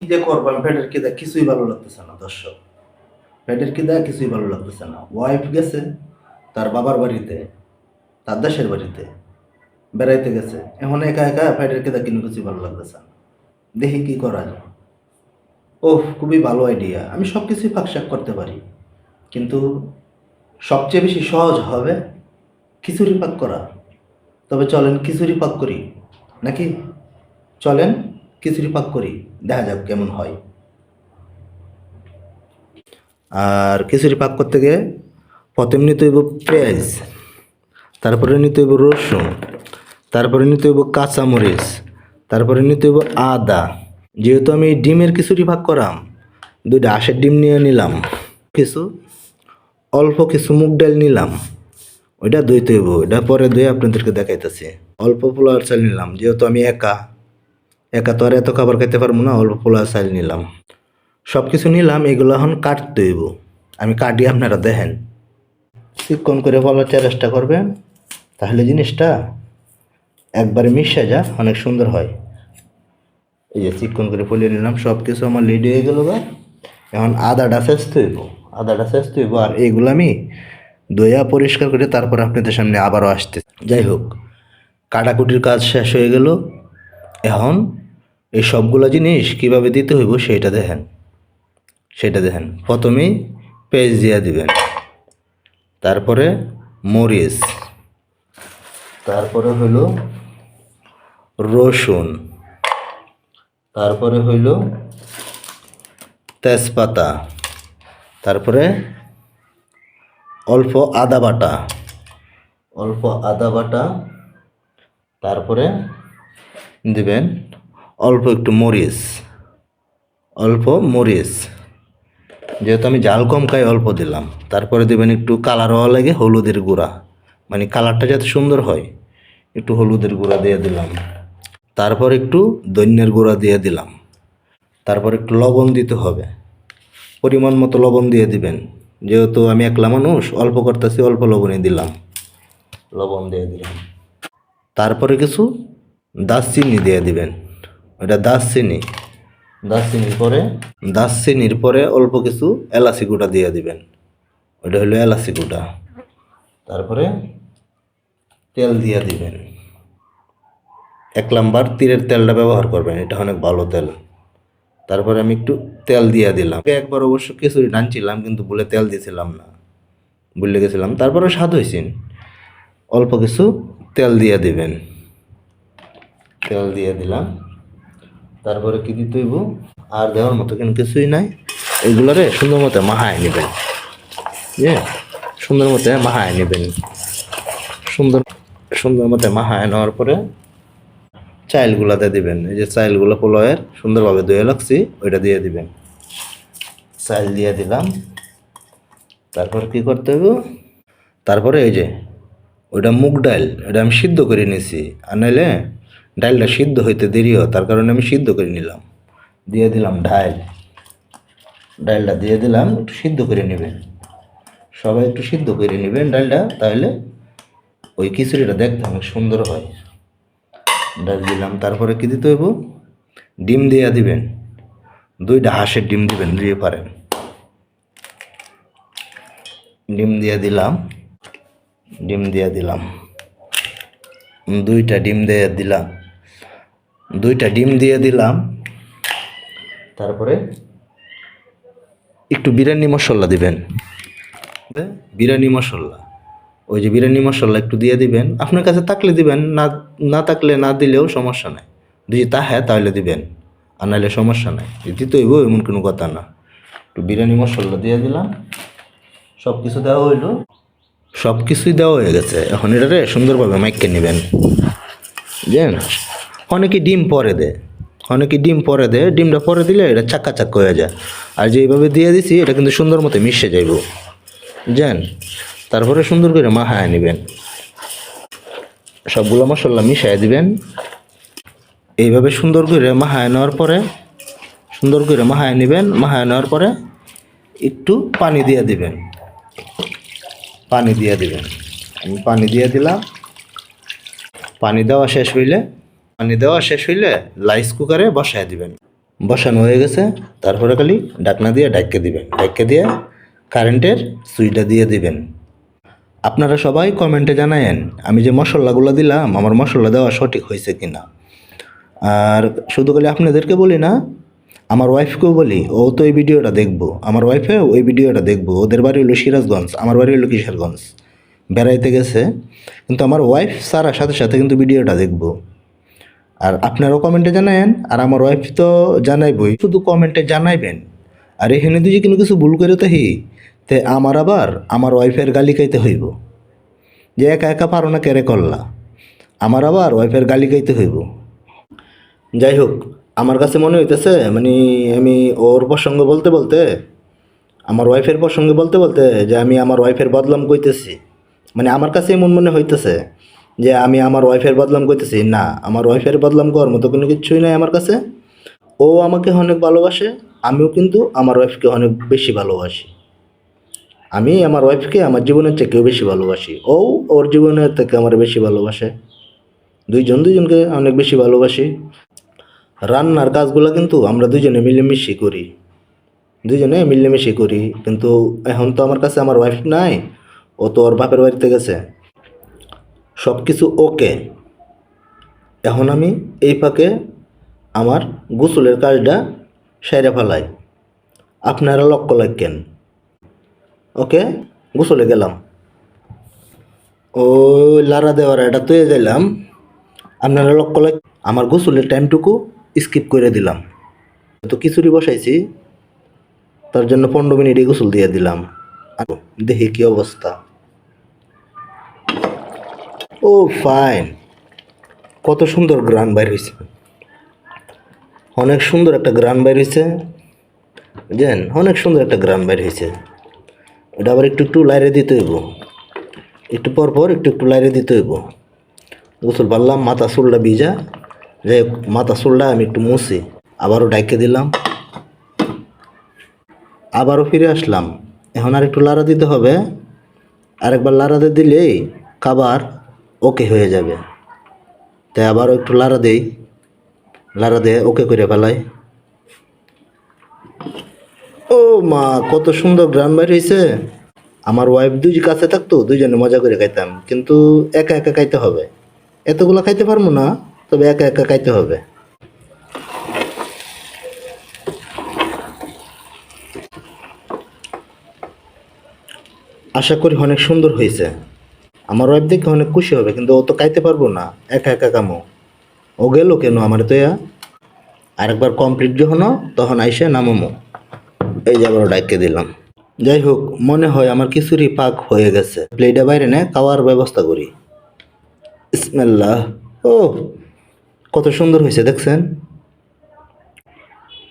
কি যে করবাম, পেটের খিদা কিছুই ভালো লাগতেছে না দর্শক। পেটের খিদা কিছুই ভালো লাগতেছে না। ওয়াইফ গেছে তার বাবার বাড়িতে, তার দেশের বাড়িতে বেড়াইতে গেছে। এখন একা একা পেটের খিদা কিন্তু কিছুই ভালো লাগতেছে না। দেখি কি করা যায়। ওহ, খুবই ভালো আইডিয়া। আমি সব কিছুই ফাঁকশাক করতে পারি, কিন্তু সবচেয়ে বেশি সহজ হবে খিচুড়ি পাক করা। তবে চলেন খিচুড়ি পাক করি নাকি? চলেন খিচুড়ি পাক করি, দেখা যাক কেমন হয়। আর খিচুড়ি পাক করতে গিয়ে প্রথমে নিতে হইব পেঁয়াজ, তারপরে নিতে হইব রসুন, তারপরে নিতে হইব কাঁচামরিচ, তারপরে নিতে হইব আদা। যেহেতু আমি ডিমের খিচুড়ি ভাগ করাম, দুইটা আঁশের ডিম নিয়ে নিলাম, কিছু অল্প কিছু মুগ ডাল নিলাম, ওইটা ধুইতে হইব, ওইটা পরে ধুয়ে আপনাদেরকে দেখাইতেছি। অল্প পোলাওয়ার চাল নিলাম, যেহেতু আমি একা একা তো আর এত খাবার খাইতে পারবো না, অল্প পোলাওয়ার চাল নিলাম। সব কিছু নিলাম, এগুলো এখন কাটতে হইব। আমি কাটি, আপনারা দেখেন। চিকন করে বলার চেষ্টা করবেন, তাহলে জিনিসটা একবারে মিশে যা, অনেক সুন্দর হয়। এই যে চিকন করে ফলিয়ে নিলাম, সব কিছু আমার রেডি হয়ে গেল। এখন আদাটা চেষ্টা হইব, আদাটা চেষ্টা হইব। আর এইগুলো আমি দইয়া পরিষ্কার করে তারপর আপনাদের সামনে আবারও আসতে। যাই হোক, কাটাকুটির কাজ শেষ হয়ে গেল। এখন এই সবগুলো জিনিস কিভাবে দিতে হইব সেটা দেখেন। প্রথমেই পেঁয়াজ দিয়া দিবেন, তারপরে মরিচ, তারপরে হইল রসুন, তারপরে হইল তেজপাতা, তারপরে অল্প আদা বাটা, তারপরে দিবেন অল্প একটু মরিচ, যেহেতু আমি ঝাল কম খাই অল্প দিলাম। তারপরে দিবেন একটু কালার হওয়া লাগে হলুদের গুঁড়া, মানে কালারটা যাতে সুন্দর হয়, একটু হলুদের গুঁড়া দিয়ে দিলাম। তারপর একটু ধনিয়ার গুঁড়া দিয়ে দিলাম। তারপর একটু লবণ দিতে হবে, পরিমাণ মতো লবণ দিয়ে দিবেন। যেহেতু আমি একলা মানুষ, অল্প করতেছি, অল্প লবণই দিলাম, লবণ দিয়ে দিলাম। তারপরে কিছু দারচিনি দিয়ে দিবেন, ওটা দারচিনির পরে অল্প কিছু এলাচি গুঁড়া দিয়ে দিবেন, ওটা হলো এলাচি গুঁড়া। তারপরে তেল দিয়ে দিবেন, 1 নাম্বার তীরের তেলটা ব্যবহার করবেন, এটা অনেক ভালো তেল। তারপরে আমি একটু তেল দিয়ে দিলাম। একবার অবশ্য খিচুড়ি রাঁধছিলাম, কিন্তু ভুলে তেল দিয়েছিলাম না, ভুলে গেছিলাম। তারপরে স্বাদ হয়েছেন, অল্প কিছু তেল দিয়ে দিবেন, তেল দিয়ে দিলাম। তারপরে কি দিতে হইব, আর দেওয়ার মতো কিন্তু কিছুই নাই। এইগুলোরে সুন্দর মতো মাহায় নেবেন, সুন্দর মতো মাহায় নেবেন। সুন্দর মতো মাহায় নেওয়ার পরে চাইলগুলাতে দিবেন। এই যে চাইলগুলো পোলাওয়ের সুন্দরভাবে ধুয়ে রাখছি, ওইটা দিয়ে দিবেন। চাইল দিয়ে দিলাম। তারপর কি করতে হবে, তারপরে এই যে ওইটা মুগ ডাল, এটা আমি সিদ্ধ করে নিয়েছি। আর নাইলে ডালটা সিদ্ধ হইতে দেরি হয়, তার কারণে আমি সিদ্ধ করে নিলাম। দিয়ে দিলাম ডালটা দিয়ে দিলাম, একটু সিদ্ধ করে নেবেন, সবাই একটু সিদ্ধ করে নেবেন ডালটা, তাহলে ওই খিচুড়িটা দেখতে অনেক সুন্দর হয়। ডাল দিলাম। তারপরে কি দিতে হইব, ডিম দিয়ে দিবেন, 2টা হাঁসের ডিম দিবেন, দিয়ে পারেন। ডিম দিয়ে দিলাম, 2টা ডিম দিয়ে দিলাম। তারপরে একটু বিরিয়ানি মশলা দিবেন, ওই যে বিরিয়ানি মশলা একটু দিয়ে দিবেন। আপনার কাছে থাকলে দিবেন, না থাকলে না দিলেও সমস্যা নাই। যদি তাহলে দিবেন, আর নাহলে সমস্যা নাই, দিতে হইব এমন কোনো কথা না। একটু বিরিয়ানি মশলা দিয়ে দিলাম। সব কিছুই দেওয়া হয়ে গেছে। এখন এটারে সুন্দরভাবে মাইকে নেবেন, বুঝলেন? অনেকে ডিম পরে দেয়, ডিমটা পরে দিলে এটা চাক্কা হয়ে যায়। আর যেইভাবে দিয়ে দিছি, এটা কিন্তু সুন্দর মতো মিশে যাইব, বুঝলেন? তারপরে সুন্দর করে মাখায় নেবেন, সবগুলো মশলা মিশিয়ে দিবেন। এইভাবে সুন্দর করে মাখায় নেওয়ার পরে একটু পানি দিয়ে দিবেন। আমি পানি দিয়ে দিলাম। পানি দেওয়া শেষ হইলে রাইস কুকারে বসায় দিবেন। বসানো হয়ে গেছে। তারপরে খালি ঢাকনা দিয়ে ঢাইকে দিবেন, ঢাইকে দিয়ে কারেন্টের সুইচটা দিয়ে দিবেন। আপনারা সবাই কমেন্টে জানায়েন আমি যে মশলাগুলো দিলাম আমার মশলা দেওয়া সঠিক হয়েছে কিনা। আর শুধু খালি আপনাদেরকে বলি না, আমার ওয়াইফকেও বলি, ও তো এই ভিডিওটা দেখবো, আমার ওয়াইফেও ওই ভিডিওটা দেখবো। ওদের বাড়ি হলো সিরাজগঞ্জ, আমার বাড়ি হলো কিশোরগঞ্জ। বেড়াইতে গেছে, কিন্তু আমার ওয়াইফ সারার সাথে সাথে কিন্তু ভিডিওটা দেখবো। আর আপনারাও কমেন্টে জানায়েন, আর আমার ওয়াইফ তো জানাইবই, শুধু কমেন্টে জানাইবেন। আর এখানে যদি কোনো কিছু ভুল করে তাহি তে আমার আবার আমার ওয়াইফের গালি খাইতে হইব, যে একা একা পারো না কেড়ে করলা, আমার আবার ওয়াইফের গালি খাইতে হইব। যাই হোক, আমার কাছে মনে হইতেছে মানে আমি ওর প্রসঙ্গ বলতে বলতে, আমার ওয়াইফের প্রসঙ্গে বলতে বলতে যে আমি আমার ওয়াইফের বদলাম কইতেছি। মানে আমার কাছে এমন মনে হইতেছে যে আমি আমার ওয়াইফের বদলাম কইতেছি। না, আমার ওয়াইফের বদলাম করার মতো কোনো কিছুই নাই আমার কাছে। ও আমাকে অনেক ভালোবাসে, আমিও কিন্তু আমার ওয়াইফকে অনেক বেশি ভালোবাসি। আমি আমার ওয়াইফকে আমার জীবনের থেকেও বেশি ভালোবাসি, ও ওর জীবনের থেকে আমার বেশি ভালোবাসে। দুইজন দুইজনকে অনেক বেশি ভালোবাসি। রান্নার কাজগুলো কিন্তু আমরা দুজনে মিলেমিশে করি, দুজনে মিলেমিশে করি। কিন্তু এখন তো আমার কাছে আমার ওয়াইফ নাই, ও তো ওর বাপের বাড়িতে গেছে। সব কিছু ওকে। এখন আমি এই ফাঁকে আমার গোসলের কাজটা সেরে ফেলাই, আপনারা লক্ষ্য রাখেন। ওকে, গোসলে গেলাম, ও লারা দেওয়ার এটা তুই গেলাম, আপনারা লক্ষ্য রাখ। আমার গোসলের টাইমটুকু স্কিপ করে দিলাম। তো খিচুড়ি বসাইছি, তার জন্য 15 মিনিটে গোসল দিয়ে দিলাম। আর দেখি কি অবস্থা। ও ফাইন, কত সুন্দর গ্রান বাইর হয়েছে, অনেক সুন্দর একটা গ্রান বাইর হয়েছে। বুঝলেন, অনেক সুন্দর একটা গ্রান বাইর হয়েছে। এটা আবার একটু একটু লাইরে দিতে হইব, একটু পর পর একটু একটু লাইরে দিতে হইব। গোসল পারলাম, মাথা চুলটা ভিজা, যাই হোক মাথা চুলটা আমি একটু মুছি। আবারও ডাইকে দিলাম, আবারও ফিরে আসলাম। এখন আর একটু লাড়া দিতে হবে, আরেকবার লাড়া দিয়ে দিলেই খাবার ওকে হয়ে যাবে। তাই আবারও একটু লাড়া দেই, লাড়া দিয়ে ওকে করে ফেলাই। ও মা, কত সুন্দর গ্রান বাইর হয়েছে। আমার ওয়াইফ দুই কাছে থাকতো, দুইজনে মজা করে খাইতাম, কিন্তু একা একা খাইতে হবে। এতগুলো খাইতে পারবো না, তবে একা একা খাইতে হবে। আশা করি অনেক সুন্দর হয়েছে। আমার ওয়াইফ দেখে অনেক খুশি হবে, কিন্তু ও তো খাইতে পারবো না, একা একা কামো। ও গেল কেন আমার তো? আরেকবার কমপ্লিট যখন তখন আইসে নামমো। এই যে আবার ডাইকে দিলাম। যাই হোক, মনে হয় আমার খিচুড়ি পাক হয়ে গেছে। প্লেটে বাইরে নে খাওয়ার ব্যবস্থা করি। বিসমিল্লাহ। ও কত সুন্দর হয়েছে দেখছেন,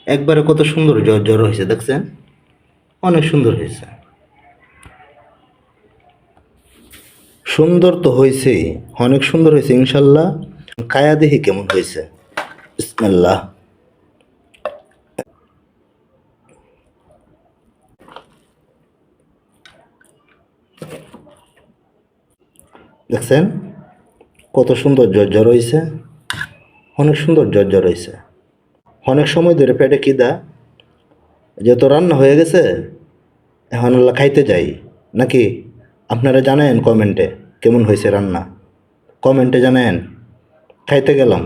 একবারে কত সুন্দর জ্বর জ্বর হয়েছে দেখছেন, অনেক সুন্দর হয়েছে। সুন্দর তো হয়েছেই, অনেক সুন্দর হয়েছে ইনশাল্লাহ। খায়া দেখি কেমন হয়েছে। বিসমিল্লাহ। দেখছেন কত সুন্দর জ্বর হয়েছে, অনেক সুন্দর জ্বর হয়েছে। অনেক সময় ধরে পেটে খিদা, যেহেতু রান্না হয়ে গেছে, এখন আল্লাহ খাইতে যাই নাকি। আপনারা জানায়েন কমেন্টে কেমন হয়েছে রান্না, কমেন্টে জানায়েন। খাইতে গেলাম।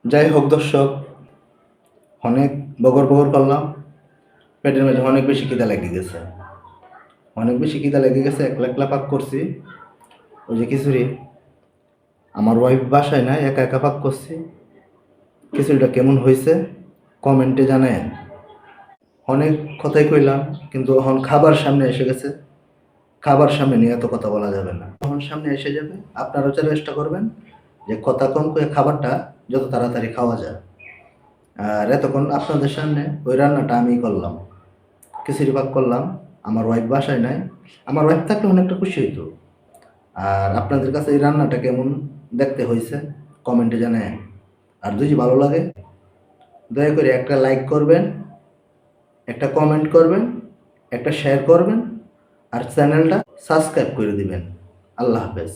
যাই হোক দর্শক, অনেক বগর বগর করলাম, পেটের মধ্যে অনেক বেশি খিদা লেগে গেছে, অনেক বেশি খিদা লেগে গেছে। একলা একলা পাক করছি ওই যে খিচুড়ি। আমার ওয়াইফ বাসায় না, একা একা পাক করছি। খিচুড়িটা কেমন হয়েছে কমেন্টে জানায়েন। অনেক কথাই কইলাম, কিন্তু এখন খাবার সামনে এসে গেছে, খাবার সামনে নিয়ে এত কথা বলা যাবে না। তখন সামনে এসে যাবে, আপনারাও চেষ্টা করবেন যে কথা কম করে খাবারটা যত তাড়াতাড়ি খাওয়া যায়। আর এতক্ষণ আপনাদের সামনে ওই রান্নাটা আমি করলাম, খিচুড়ি পাক করলাম। আমার ওয়াইফ বাসায় নাই, আমার ওয়াইফ থাকলে অনেকটা খুশি হইতো। আর আপনাদের কাছে এই রান্নাটা কেমন দেখতে হয়েছে কমেন্টে জানায়। আর যদি ভালো লাগে দয়া করে একটা লাইক করবেন, একটা কমেন্ট করবেন, একটা শেয়ার করবেন, আর চ্যানেলটা সাবস্ক্রাইব করে দিবেন। আল্লাহ হাফেজ।